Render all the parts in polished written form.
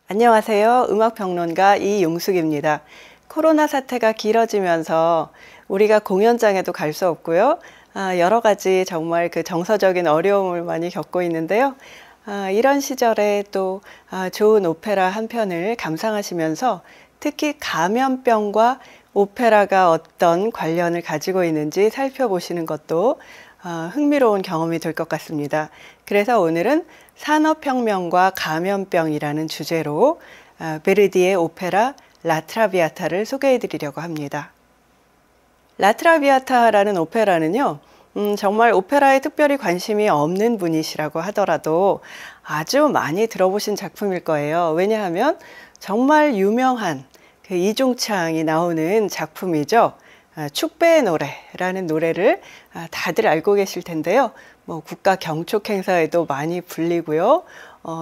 안녕하세요. 음악평론가 이용숙입니다. 코로나 사태가 길어지면서 우리가 공연장에도 갈 수 없고요. 여러 가지 정말 그 정서적인 어려움을 많이 겪고 있는데요. 이런 시절에 또 좋은 오페라 한 편을 감상하시면서 특히 감염병과 오페라가 어떤 관련을 가지고 있는지 살펴보시는 것도 흥미로운 경험이 될 것 같습니다. 그래서 오늘은 산업혁명과 감염병이라는 주제로 베르디의 오페라 라트라비아타를 소개해 드리려고 합니다. 라트라비아타라는 오페라는요, 정말 오페라에 특별히 관심이 없는 분이시라고 하더라도 아주 많이 들어보신 작품일 거예요. 왜냐하면 정말 유명한 그 이중창이 나오는 작품이죠. 축배의 노래라는 노래를 다들 알고 계실 텐데요. 국가 경축 행사에도 많이 불리고요.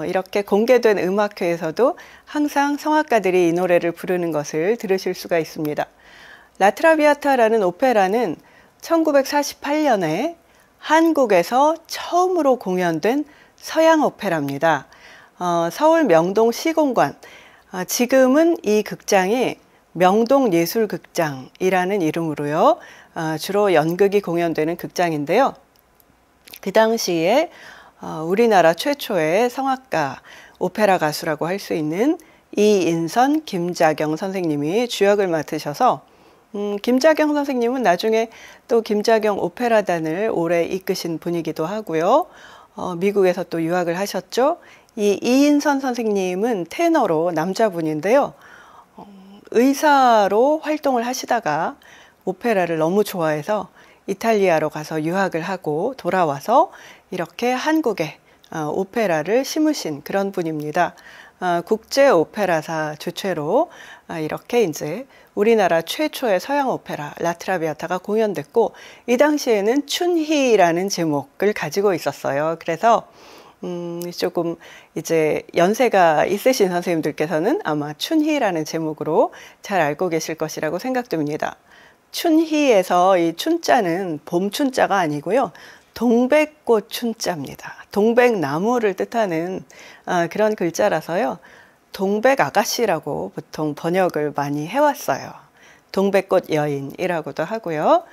이렇게 공개된 음악회에서도 항상 성악가들이 이 노래를 부르는 것을 들으실 수가 있습니다. 라트라비아타라는 오페라는 1948년에 한국에서 처음으로 공연된 서양 오페라입니다. 서울 명동 시공관, 지금은 이 극장이 명동예술극장이라는 이름으로요. 주로 연극이 공연되는 극장인데요. 그 당시에 우리나라 최초의 성악가, 오페라 가수라고 할 수 있는 이인선, 김자경 선생님이 주역을 맡으셔서 김자경 선생님은 나중에 또 김자경 오페라단을 오래 이끄신 분이기도 하고요. 미국에서 또 유학을 하셨죠. 이 이인선 선생님은 테너로 남자분인데요. 의사로 활동을 하시다가 오페라를 너무 좋아해서 이탈리아로 가서 유학을 하고 돌아와서 이렇게 한국에 오페라를 심으신 그런 분입니다. 국제 오페라사 주최로 이렇게 이제 우리나라 최초의 서양 오페라 라트라비아타가 공연됐고, 이 당시에는 춘희라는 제목을 가지고 있었어요. 그래서 조금 이제 연세가 있으신 선생님들께서는 아마 춘희라는 제목으로 잘 알고 계실 것이라고 생각됩니다. 춘희에서 이 춘자는 봄춘자가 아니고요. 동백꽃 춘자입니다. 동백나무를 뜻하는 그런 글자라서요. 동백 아가씨라고 보통 번역을 많이 해왔어요. 동백꽃 여인이라고도 하고요.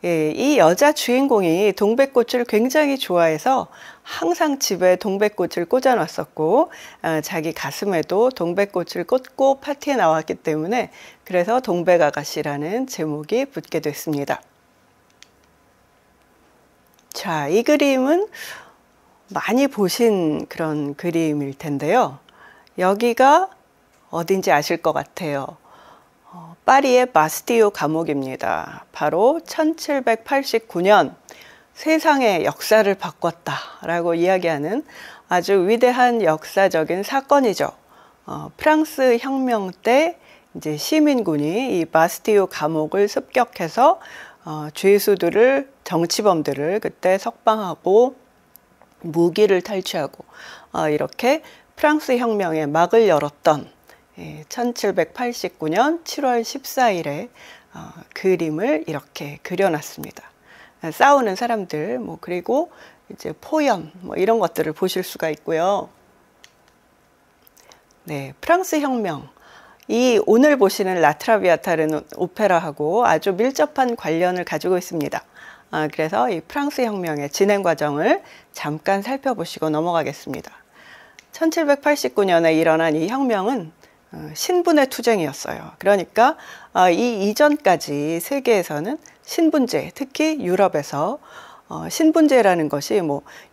예, 이 여자 주인공이 동백꽃을 굉장히 좋아해서 항상 집에 동백꽃을 꽂아놨었고, 자기 가슴에도 동백꽃을 꽂고 파티에 나왔기 때문에 그래서 동백아가씨라는 제목이 붙게 됐습니다. 자, 이 그림은 많이 보신 그런 그림일 텐데요. 여기가 어딘지 아실 것 같아요. 파리의 바스티유 감옥입니다. 바로 1789년 세상의 역사를 바꿨다라고 이야기하는 아주 위대한 역사적인 사건이죠. 프랑스 혁명 때 이제 시민군이 이 바스티유 감옥을 습격해서 죄수들을, 정치범들을 그때 석방하고 무기를 탈취하고 이렇게 프랑스 혁명의 막을 열었던 1789년 7월 14일에 그림을 이렇게 그려놨습니다. 싸우는 사람들, 그리고 이제 포연, 이런 것들을 보실 수가 있고요. 네, 프랑스 혁명. 이 오늘 보시는 라트라비아타라는 오페라하고 아주 밀접한 관련을 가지고 있습니다. 그래서 이 프랑스 혁명의 진행 과정을 잠깐 살펴보시고 넘어가겠습니다. 1789년에 일어난 이 혁명은 신분의 투쟁이었어요. 그러니까 이 이전까지 세계에서는 신분제, 특히 유럽에서 신분제라는 것이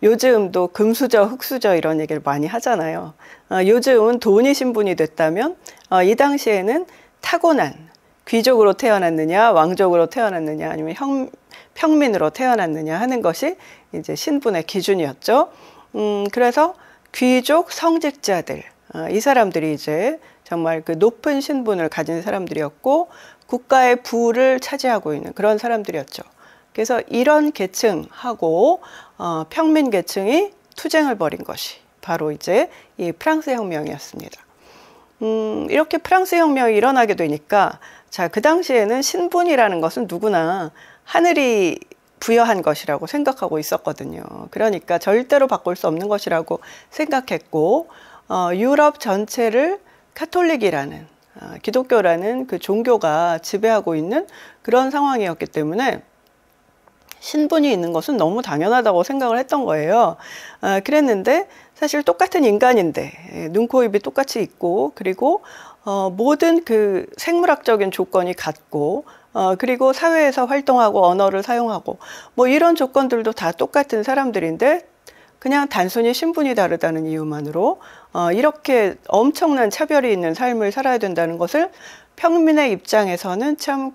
요즘도 금수저, 흑수저 이런 얘기를 많이 하잖아요. 요즘은 돈이 신분이 됐다면 이 당시에는 타고난 귀족으로 태어났느냐, 왕족으로 태어났느냐, 아니면 평민으로 태어났느냐 하는 것이 이제 신분의 기준이었죠. 그래서 귀족 성직자들, 이 사람들이 이제 정말 그 높은 신분을 가진 사람들이었고 국가의 부를 차지하고 있는 그런 사람들이었죠. 그래서 이런 계층하고 평민 계층이 투쟁을 벌인 것이 바로 이제 이 프랑스 혁명이었습니다. 이렇게 프랑스 혁명이 일어나게 되니까 그 당시에는 신분이라는 것은 누구나 하늘이 부여한 것이라고 생각하고 있었거든요. 그러니까 절대로 바꿀 수 없는 것이라고 생각했고 유럽 전체를 카톨릭이라는 기독교라는 그 종교가 지배하고 있는 그런 상황이었기 때문에 신분이 있는 것은 너무 당연하다고 생각을 했던 거예요. 그랬는데 사실 똑같은 인간인데 눈, 코, 입이 똑같이 있고 그리고 모든 그 생물학적인 조건이 같고 그리고 사회에서 활동하고 언어를 사용하고 뭐 이런 조건들도 다 똑같은 사람들인데 그냥 단순히 신분이 다르다는 이유만으로 이렇게 엄청난 차별이 있는 삶을 살아야 된다는 것을 평민의 입장에서는 참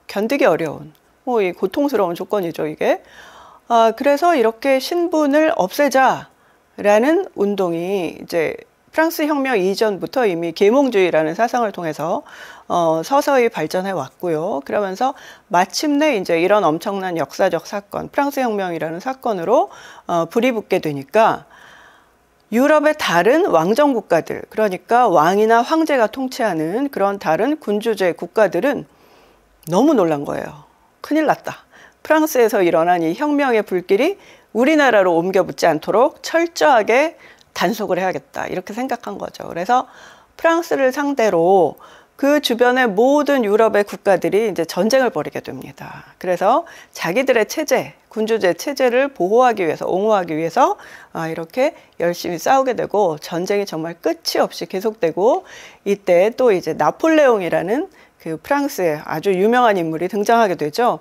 견디기 어려운 이 고통스러운 조건이죠, 이게. 그래서 이렇게 신분을 없애자라는 운동이 이제 프랑스 혁명 이전부터 이미 계몽주의라는 사상을 통해서 서서히 발전해 왔고요. 그러면서 마침내 이제 이런 엄청난 역사적 사건, 프랑스 혁명이라는 사건으로 불이 붙게 되니까 유럽의 다른 왕정 국가들, 그러니까 왕이나 황제가 통치하는 그런 다른 군주제 국가들은 너무 놀란 거예요. 큰일 났다. 프랑스에서 일어난 이 혁명의 불길이 우리나라로 옮겨 붙지 않도록 철저하게 단속을 해야겠다. 이렇게 생각한 거죠. 그래서 프랑스를 상대로 그 주변의 모든 유럽의 국가들이 이제 전쟁을 벌이게 됩니다. 그래서 자기들의 체제, 군주제 체제를 보호하기 위해서, 옹호하기 위해서 이렇게 열심히 싸우게 되고 전쟁이 정말 끝이 없이 계속되고 이때 또 이제 나폴레옹이라는 그 프랑스의 아주 유명한 인물이 등장하게 되죠.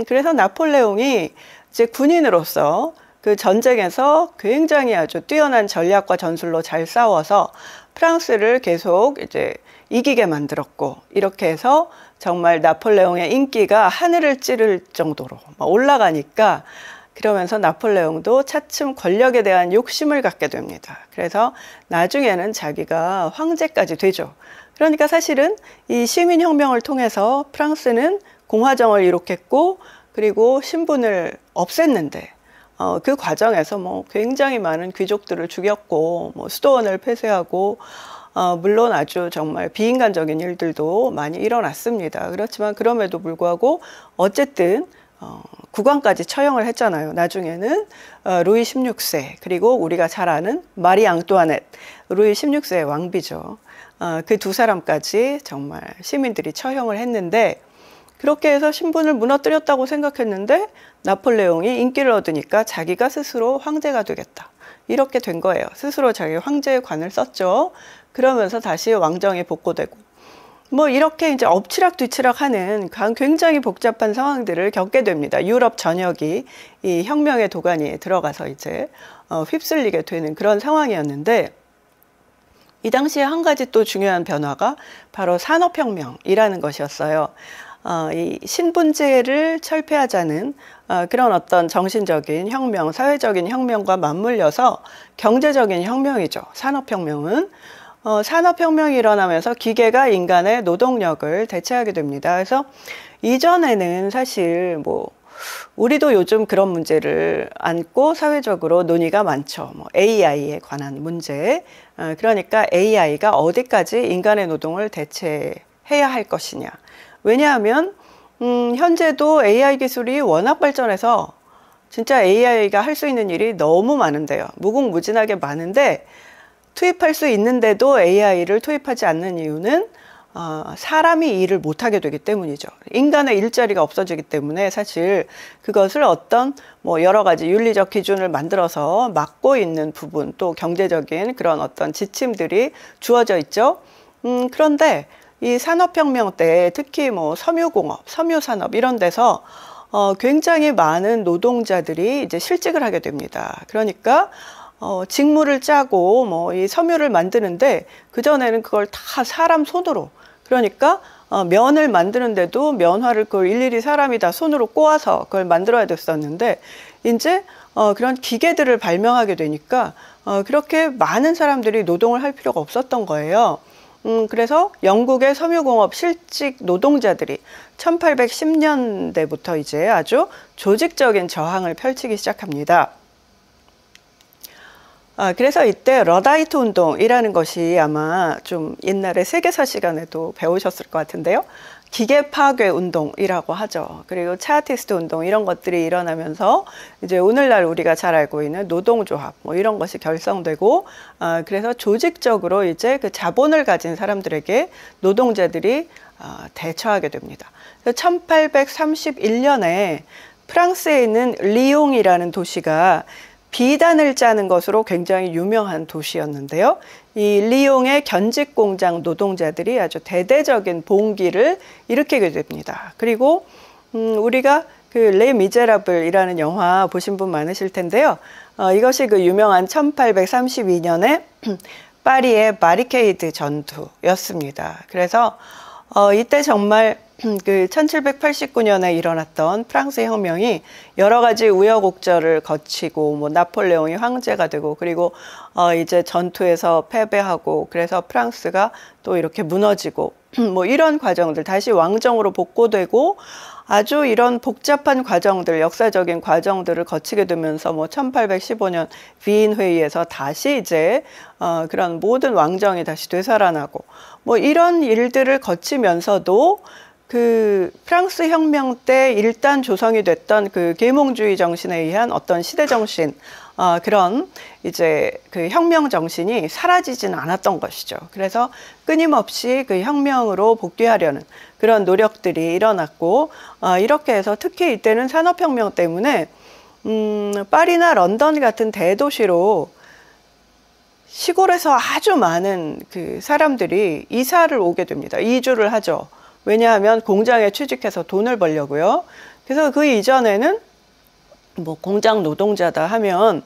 그래서 나폴레옹이 이제 군인으로서 그 전쟁에서 굉장히 아주 뛰어난 전략과 전술로 잘 싸워서 프랑스를 계속 이제 이기게 만들었고 이렇게 해서 정말 나폴레옹의 인기가 하늘을 찌를 정도로 올라가니까 그러면서 나폴레옹도 차츰 권력에 대한 욕심을 갖게 됩니다. 그래서 나중에는 자기가 황제까지 되죠. 그러니까 사실은 이 시민혁명을 통해서 프랑스는 공화정을 이룩했고 그리고 신분을 없앴는데 그 과정에서 뭐 굉장히 많은 귀족들을 죽였고 뭐 수도원을 폐쇄하고 물론 아주 정말 비인간적인 일들도 많이 일어났습니다. 그렇지만 그럼에도 불구하고 어쨌든 국왕까지 처형을 했잖아요. 나중에는 루이 16세 그리고 우리가 잘 아는 마리 앙뚜아넷 루이 16세의 왕비죠. 그 두 사람까지 정말 시민들이 처형을 했는데 그렇게 해서 신분을 무너뜨렸다고 생각했는데 나폴레옹이 인기를 얻으니까 자기가 스스로 황제가 되겠다. 이렇게 된 거예요. 스스로 자기 황제의 관을 썼죠. 그러면서 다시 왕정이 복고되고 뭐 이렇게 이제 엎치락뒤치락 하는 굉장히 복잡한 상황들을 겪게 됩니다. 유럽 전역이 이 혁명의 도가니에 들어가서 이제 휩쓸리게 되는 그런 상황이었는데 이 당시에 한 가지 또 중요한 변화가 바로 산업혁명이라는 것이었어요. 이 신분제를 철폐하자는 그런 어떤 정신적인 혁명, 사회적인 혁명과 맞물려서 경제적인 혁명이죠. 산업혁명은. 산업혁명이 일어나면서 기계가 인간의 노동력을 대체하게 됩니다. 그래서 이전에는 사실 뭐 우리도 요즘 그런 문제를 안고 사회적으로 논의가 많죠. 뭐 AI에 관한 문제. 그러니까 AI가 어디까지 인간의 노동을 대체해야 할 것이냐. 왜냐하면 현재도 AI 기술이 워낙 발전해서 진짜 AI가 할 수 있는 일이 너무 많은데요. 무궁무진하게 많은데 투입할 수 있는데도 AI를 투입하지 않는 이유는 사람이 일을 못하게 되기 때문이죠. 인간의 일자리가 없어지기 때문에 사실 그것을 어떤 뭐 여러 가지 윤리적 기준을 만들어서 막고 있는 부분 또 경제적인 그런 어떤 지침들이 주어져 있죠. 그런데 이 산업혁명 때 특히 뭐 섬유공업, 섬유산업 이런 데서 굉장히 많은 노동자들이 이제 실직을 하게 됩니다. 그러니까 직무를 짜고 뭐 이 섬유를 만드는데 그전에는 그걸 다 사람 손으로 그러니까 면을 만드는데도 면화를 그걸 일일이 사람이 다 손으로 꼬아서 그걸 만들어야 됐었는데 이제 그런 기계들을 발명하게 되니까 그렇게 많은 사람들이 노동을 할 필요가 없었던 거예요. 그래서 영국의 섬유공업 실직 노동자들이 1810년대부터 이제 아주 조직적인 저항을 펼치기 시작합니다. 그래서 이때 러다이트 운동이라는 것이 아마 좀 옛날에 세계사 시간에도 배우셨을 것 같은데요. 기계 파괴 운동이라고 하죠. 그리고 차티스트 운동 이런 것들이 일어나면서 이제 오늘날 우리가 잘 알고 있는 노동조합 뭐 이런 것이 결성되고 그래서 조직적으로 이제 그 자본을 가진 사람들에게 노동자들이 대처하게 됩니다. 1831년에 프랑스에 있는 리옹이라는 도시가 비단을 짜는 것으로 굉장히 유명한 도시였는데요. 이 리옹의 견직 공장 노동자들이 아주 대대적인 봉기를 일으키게 됩니다. 그리고 우리가 그 레 미제라블이라는 영화 보신 분 많으실 텐데요. 이것이 그 유명한 1832년에 파리의 바리케이드 전투였습니다. 그래서 이때 정말 그 1789년에 일어났던 프랑스 혁명이 여러 가지 우여곡절을 거치고 뭐 나폴레옹이 황제가 되고 그리고 이제 전투에서 패배하고 그래서 프랑스가 또 이렇게 무너지고 뭐 이런 과정들 다시 왕정으로 복고되고 아주 이런 복잡한 과정들, 역사적인 과정들을 거치게 되면서 뭐 1815년 위인 회의에서 다시 이제 그런 모든 왕정이 다시 되살아나고 뭐 이런 일들을 거치면서도 그 프랑스 혁명 때 일단 조성이 됐던 그 계몽주의 정신에 의한 어떤 시대 정신, 그런 이제 그 혁명 정신이 사라지지는 않았던 것이죠. 그래서 끊임없이 그 혁명으로 복귀하려는 그런 노력들이 일어났고, 이렇게 해서 특히 이때는 산업혁명 때문에 파리나 런던 같은 대도시로 시골에서 아주 많은 그 사람들이 이사를 오게 됩니다. 이주를 하죠. 왜냐하면 공장에 취직해서 돈을 벌려고요. 그래서 그 이전에는 뭐 공장 노동자다 하면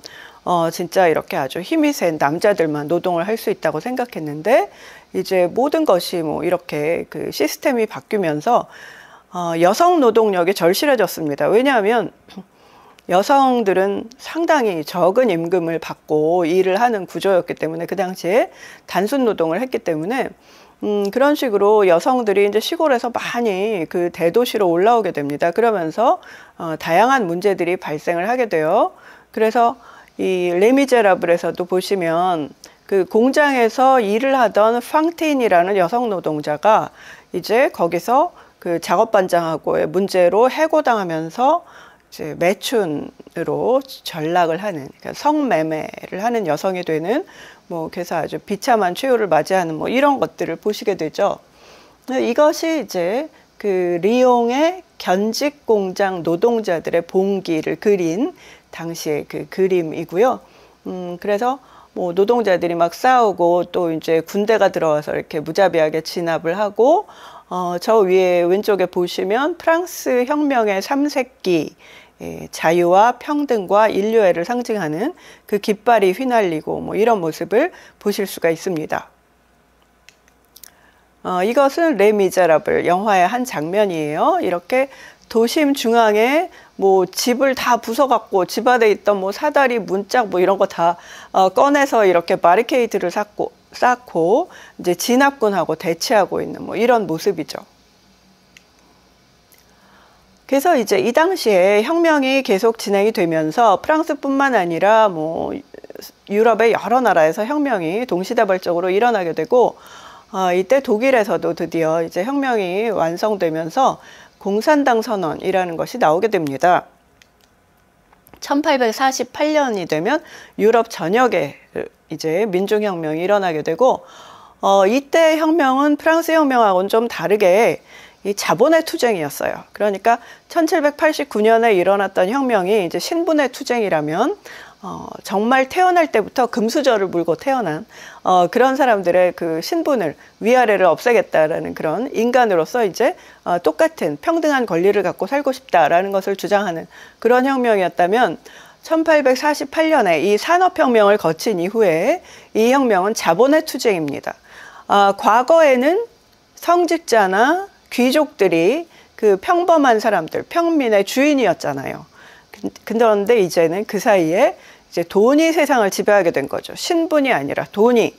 진짜 이렇게 아주 힘이 센 남자들만 노동을 할 수 있다고 생각했는데 이제 모든 것이 뭐 이렇게 그 시스템이 바뀌면서 여성 노동력이 절실해졌습니다. 왜냐하면 여성들은 상당히 적은 임금을 받고 일을 하는 구조였기 때문에 그 당시에 단순 노동을 했기 때문에 그런 식으로 여성들이 이제 시골에서 많이 그 대도시로 올라오게 됩니다. 그러면서 다양한 문제들이 발생을 하게 돼요. 그래서 이 레미제라블에서도 보시면 그 공장에서 일을 하던 팡테인이라는 여성 노동자가 이제 거기서 그 작업반장하고의 문제로 해고당하면서 이제 매춘으로 전락을 하는, 그러니까 성매매를 하는 여성이 되는 뭐 그래서 아주 비참한 최후를 맞이하는 뭐 이런 것들을 보시게 되죠. 이것이 이제 그 리옹의 견직 공장 노동자들의 봉기를 그린 당시의 그 그림이고요. 그래서 뭐 노동자들이 막 싸우고 또 이제 군대가 들어와서 이렇게 무자비하게 진압을 하고 저 위에 왼쪽에 보시면 프랑스 혁명의 3색기 자유와 평등과 인류애를 상징하는 그 깃발이 휘날리고 뭐 이런 모습을 보실 수가 있습니다. 이것은 레 미제라블 영화의 한 장면이에요. 이렇게 도심 중앙에 뭐 집을 다 부숴갖고 집 안에 있던 뭐 사다리, 문짝 뭐 이런 거 다 꺼내서 이렇게 바리케이드를 쌓고 이제 진압군하고 대치하고 있는 뭐 이런 모습이죠. 그래서 이제 이 당시에 혁명이 계속 진행이 되면서 프랑스뿐만 아니라 뭐 유럽의 여러 나라에서 혁명이 동시다발적으로 일어나게 되고 이때 독일에서도 드디어 이제 혁명이 완성되면서 공산당 선언이라는 것이 나오게 됩니다. 1848년이 되면 유럽 전역에 이제 민중혁명이 일어나게 되고 이때 혁명은 프랑스 혁명하고는 좀 다르게 이 자본의 투쟁이었어요. 그러니까 1789년에 일어났던 혁명이 이제 신분의 투쟁이라면 정말 태어날 때부터 금수저를 물고 태어난 그런 사람들의 그 신분을 위아래를 없애겠다라는 그런 인간으로서 이제 똑같은 평등한 권리를 갖고 살고 싶다라는 것을 주장하는 그런 혁명이었다면 1848년에 이 산업혁명을 거친 이후에 이 혁명은 자본의 투쟁입니다. 과거에는 성직자나 귀족들이 그 평범한 사람들, 평민의 주인이었잖아요. 그런데 이제는 그 사이에 이제 돈이 세상을 지배하게 된 거죠. 신분이 아니라 돈이.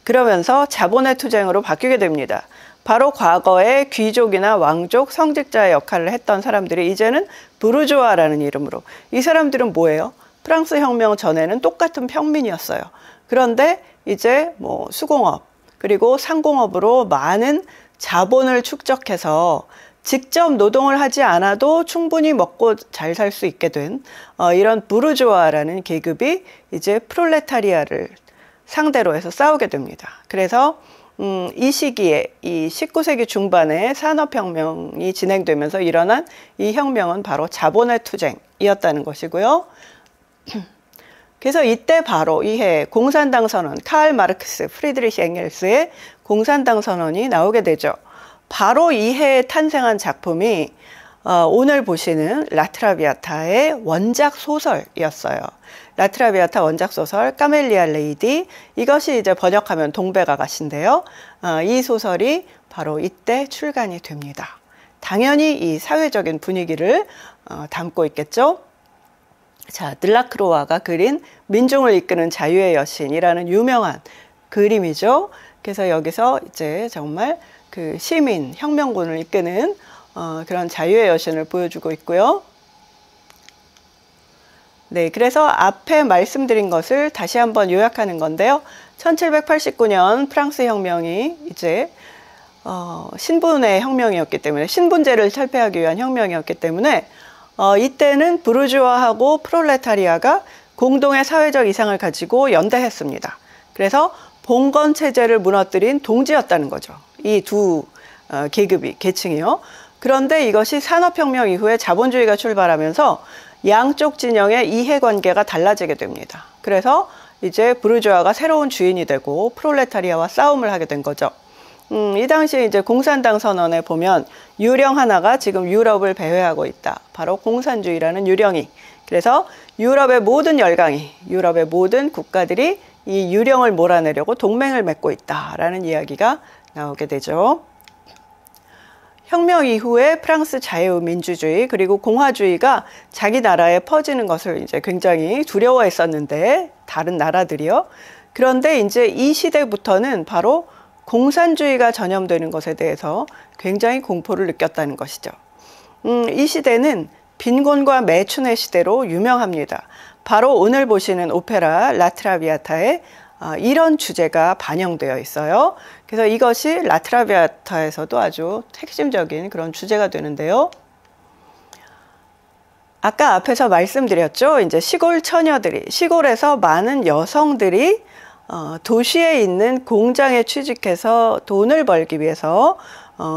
그러면서 자본의 투쟁으로 바뀌게 됩니다. 바로 과거에 귀족이나 왕족, 성직자의 역할을 했던 사람들이 이제는 부르주아라는 이름으로. 이 사람들은 뭐예요? 프랑스 혁명 전에는 똑같은 평민이었어요. 그런데 이제 뭐 수공업, 그리고 상공업으로 많은 자본을 축적해서 직접 노동을 하지 않아도 충분히 먹고 잘 살 수 있게 된 이런 부르주아라는 계급이 이제 프롤레타리아를 상대로 해서 싸우게 됩니다. 그래서 이 시기에 이 19세기 중반에 산업혁명이 진행되면서 일어난 이 혁명은 바로 자본의 투쟁이었다는 것이고요. 그래서 이때 바로 이해 공산당 선언, 카를 마르크스, 프리드리히 엥겔스의 공산당 선언이 나오게 되죠. 바로 이해에 탄생한 작품이 오늘 보시는 라트라비아타의 원작 소설이었어요. 라트라비아타 원작 소설 까멜리아 레이디, 이것이 이제 번역하면 동백아가씨인데요. 이 소설이 바로 이때 출간이 됩니다. 당연히 이 사회적인 분위기를 담고 있겠죠. 자, 들라크로와가 그린 민중을 이끄는 자유의 여신이라는 유명한 그림이죠. 그래서 여기서 이제 정말 그 시민, 혁명군을 이끄는 그런 자유의 여신을 보여주고 있고요. 네, 그래서 앞에 말씀드린 것을 다시 한번 요약하는 건데요. 1789년 프랑스 혁명이 이제 신분의 혁명이었기 때문에, 신분제를 철폐하기 위한 혁명이었기 때문에 이때는 부르주아하고 프롤레타리아가 공동의 사회적 이상을 가지고 연대했습니다. 그래서 봉건 체제를 무너뜨린 동지였다는 거죠. 이 두 계층이요. 그런데 이것이 산업혁명 이후에 자본주의가 출발하면서 양쪽 진영의 이해관계가 달라지게 됩니다. 그래서 이제 부르주아가 새로운 주인이 되고 프롤레타리아와 싸움을 하게 된 거죠. 이 당시에 이제 공산당 선언에 보면 유령 하나가 지금 유럽을 배회하고 있다. 바로 공산주의라는 유령이. 그래서 유럽의 모든 열강이, 유럽의 모든 국가들이 이 유령을 몰아내려고 동맹을 맺고 있다라는 이야기가 나오게 되죠. 혁명 이후에 프랑스 자유민주주의 그리고 공화주의가 자기 나라에 퍼지는 것을 이제 굉장히 두려워했었는데, 다른 나라들이요. 그런데 이제 이 시대부터는 바로 공산주의가 전염되는 것에 대해서 굉장히 공포를 느꼈다는 것이죠. 이 시대는 빈곤과 매춘의 시대로 유명합니다. 바로 오늘 보시는 오페라 라트라비아타에 이런 주제가 반영되어 있어요. 그래서 이것이 라트라비아타에서도 아주 핵심적인 그런 주제가 되는데요. 아까 앞에서 말씀드렸죠. 이제 시골 처녀들이, 시골에서 많은 여성들이 도시에 있는 공장에 취직해서 돈을 벌기 위해서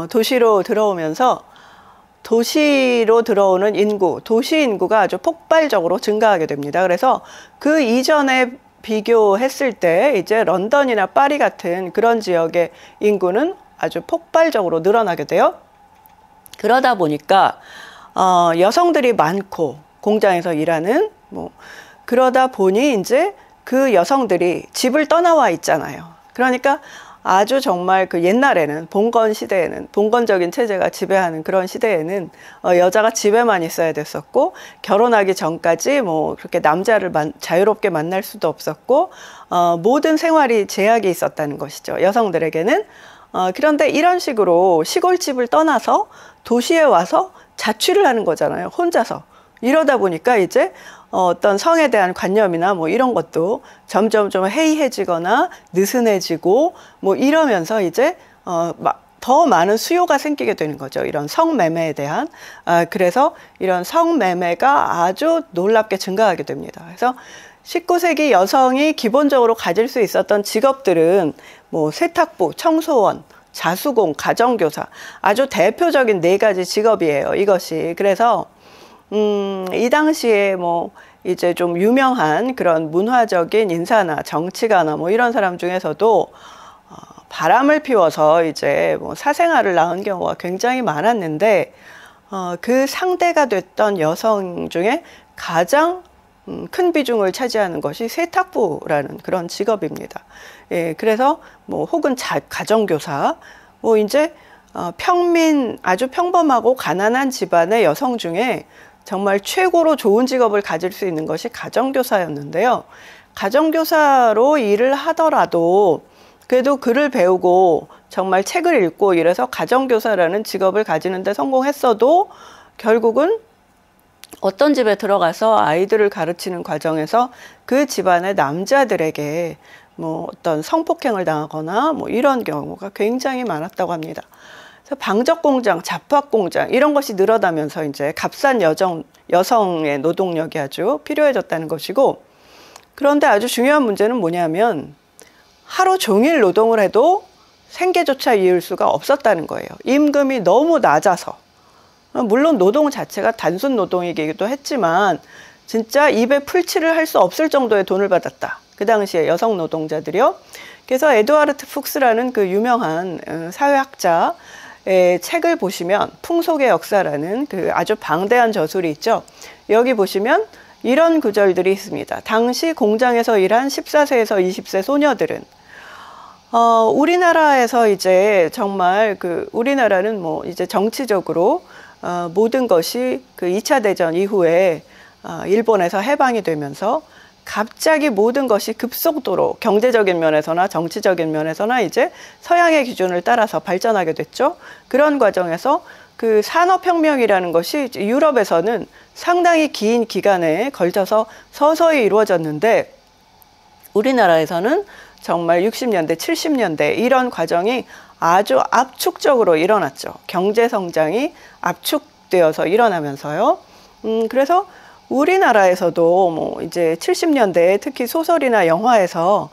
도시로 들어오면서 도시로 들어오는 인구, 도시 인구가 아주 폭발적으로 증가하게 됩니다. 그래서 그 이전에 비교했을 때 이제 런던이나 파리 같은 그런 지역의 인구는 아주 폭발적으로 늘어나게 돼요. 그러다 보니까 여성들이 많고 공장에서 일하는 그러다 보니 이제 그 여성들이 집을 떠나와 있잖아요. 그러니까 아주 정말 그 옛날에는 봉건 시대에는, 봉건적인 체제가 지배하는 그런 시대에는 여자가 집에만 있어야 됐었고, 결혼하기 전까지 그렇게 남자를 자유롭게 만날 수도 없었고, 모든 생활이 제약이 있었다는 것이죠, 여성들에게는. 그런데 이런 식으로 시골집을 떠나서 도시에 와서 자취를 하는 거잖아요, 혼자서. 이러다 보니까 이제 어떤 성에 대한 관념이나 이런 것도 점점 좀 해이해지거나 느슨해지고 이러면서 이제 더 많은 수요가 생기게 되는 거죠. 이런 성매매에 대한. 그래서 이런 성매매가 아주 놀랍게 증가하게 됩니다. 그래서 19세기 여성이 기본적으로 가질 수 있었던 직업들은 세탁부, 청소원, 자수공, 가정교사, 아주 대표적인 4가지 직업이에요, 이것이. 그래서 이 당시에 이제 좀 유명한 그런 문화적인 인사나 정치가나 이런 사람 중에서도 바람을 피워서 이제 사생아를 낳은 경우가 굉장히 많았는데, 그 상대가 됐던 여성 중에 가장 큰 비중을 차지하는 것이 세탁부라는 그런 직업입니다. 예, 그래서 혹은 가정교사, 이제 평민, 아주 평범하고 가난한 집안의 여성 중에 정말 최고로 좋은 직업을 가질 수 있는 것이 가정교사였는데요. 가정교사로 일을 하더라도 그래도 글을 배우고 정말 책을 읽고 이래서 가정교사라는 직업을 가지는 데 성공했어도 결국은 어떤 집에 들어가서 아이들을 가르치는 과정에서 그 집안의 남자들에게 뭐 어떤 성폭행을 당하거나 뭐 이런 경우가 굉장히 많았다고 합니다. 그래서 방적 공장, 잡화 공장 이런 것이 늘어나면서 이제 값싼 여성의 노동력이 아주 필요해졌다는 것이고, 그런데 아주 중요한 문제는 뭐냐면 하루 종일 노동을 해도 생계조차 이을 수가 없었다는 거예요. 임금이 너무 낮아서. 물론 노동 자체가 단순 노동이기도 했지만 진짜 입에 풀칠을 할 수 없을 정도의 돈을 받았다. 그 당시에 여성 노동자들이요. 그래서 에드와르트 푹스라는 그 유명한 사회학자의 책을 보시면 풍속의 역사라는 그 아주 방대한 저술이 있죠. 여기 보시면 이런 구절들이 있습니다. 당시 공장에서 일한 14세에서 20세 소녀들은 우리나라에서 이제 정말 우리나라는 뭐 이제 정치적으로 모든 것이 그 2차 대전 이후에 일본에서 해방이 되면서 갑자기 모든 것이 급속도로 경제적인 면에서나 정치적인 면에서나 이제 서양의 기준을 따라서 발전하게 됐죠. 그런 과정에서 그 산업혁명이라는 것이 유럽에서는 상당히 긴 기간에 걸쳐서 서서히 이루어졌는데, 우리나라에서는 정말 60년대, 70년대 이런 과정이 아주 압축적으로 일어났죠. 경제 성장이 압축되어서 일어나면서요. 그래서 우리나라에서도 뭐 이제 70년대에 특히 소설이나 영화에서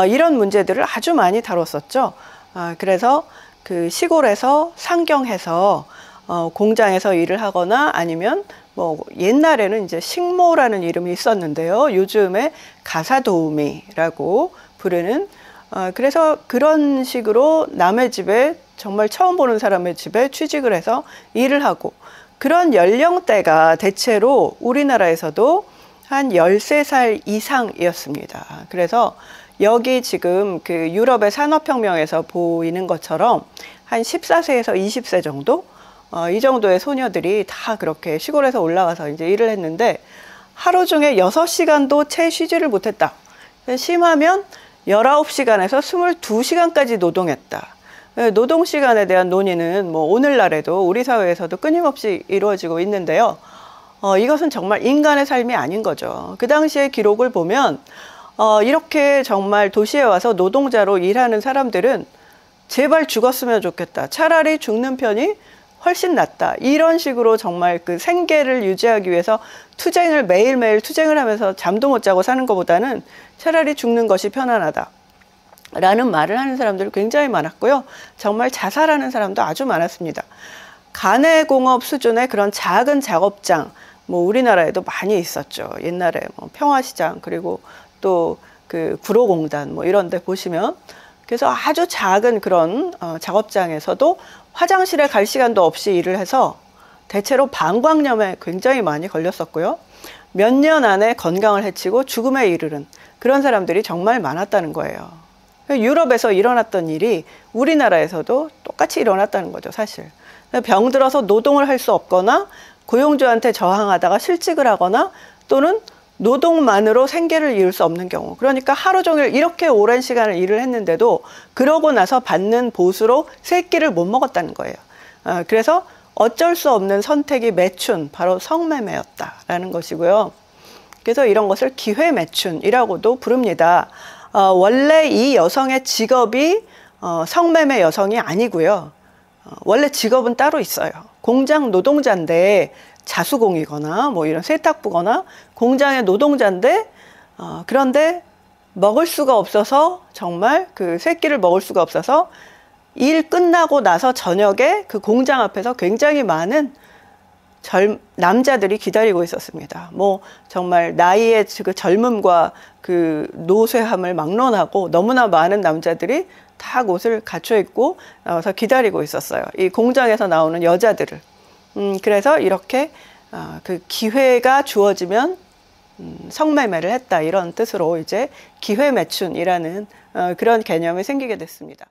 이런 문제들을 아주 많이 다뤘었죠. 그래서 그 시골에서 상경해서 공장에서 일을 하거나 아니면 뭐 옛날에는 이제 식모라는 이름이 있었는데요. 요즘에 가사도우미라고 부르는, 그래서 그런 식으로 남의 집에, 정말 처음 보는 사람의 집에 취직을 해서 일을 하고, 그런 연령대가 대체로 우리나라에서도 한 13살 이상이었습니다. 그래서 여기 지금 그 유럽의 산업혁명에서 보이는 것처럼 한 14세에서 20세 정도? 이 정도의 소녀들이 다 그렇게 시골에서 올라가서 이제 일을 했는데, 하루 중에 6시간도 채 쉬지를 못했다. 심하면 19시간에서 22시간까지 노동했다. 노동시간에 대한 논의는 뭐 오늘날에도 우리 사회에서도 끊임없이 이루어지고 있는데요. 이것은 정말 인간의 삶이 아닌 거죠. 그 당시의 기록을 보면 이렇게 정말 도시에 와서 노동자로 일하는 사람들은 제발 죽었으면 좋겠다. 차라리 죽는 편이 훨씬 낫다. 이런 식으로 정말 그 생계를 유지하기 위해서 매일매일 투쟁을 하면서 잠도 못 자고 사는 것보다는 차라리 죽는 것이 편안하다. 라는 말을 하는 사람들이 굉장히 많았고요. 정말 자살하는 사람도 아주 많았습니다. 가내공업 수준의 그런 작은 작업장, 뭐 우리나라에도 많이 있었죠. 옛날에 뭐 평화시장, 그리고 또 그 구로공단 뭐 이런 데 보시면, 그래서 아주 작은 그런 작업장에서도 화장실에 갈 시간도 없이 일을 해서 대체로 방광염에 굉장히 많이 걸렸었고요. 몇 년 안에 건강을 해치고 죽음에 이르는 그런 사람들이 정말 많았다는 거예요. 유럽에서 일어났던 일이 우리나라에서도 똑같이 일어났다는 거죠, 사실. 병들어서 노동을 할 수 없거나 고용주한테 저항하다가 실직을 하거나 또는 노동만으로 생계를 이을 수 없는 경우. 그러니까 하루 종일 이렇게 오랜 시간을 일을 했는데도 그러고 나서 받는 보수로 세 끼를 못 먹었다는 거예요. 그래서 어쩔 수 없는 선택이 매춘, 바로 성매매였다라는 것이고요. 그래서 이런 것을 기회매춘이라고도 부릅니다. 원래 이 여성의 직업이 성매매 여성이 아니고요. 원래 직업은 따로 있어요. 공장 노동자인데, 자수공이거나 뭐 이런 세탁부거나 공장의 노동자인데, 그런데 먹을 수가 없어서, 정말 그 세 끼를 먹을 수가 없어서 일 끝나고 나서 저녁에 그 공장 앞에서 굉장히 많은 남자들이 기다리고 있었습니다. 뭐 정말 나이의 그 젊음과 그 노쇠함을 막론하고 너무나 많은 남자들이 다 옷을 갖춰 입고 나와서 기다리고 있었어요. 이 공장에서 나오는 여자들을. 그래서 이렇게 그 기회가 주어지면 성매매를 했다, 이런 뜻으로 이제 기회매춘이라는 그런 개념이 생기게 됐습니다.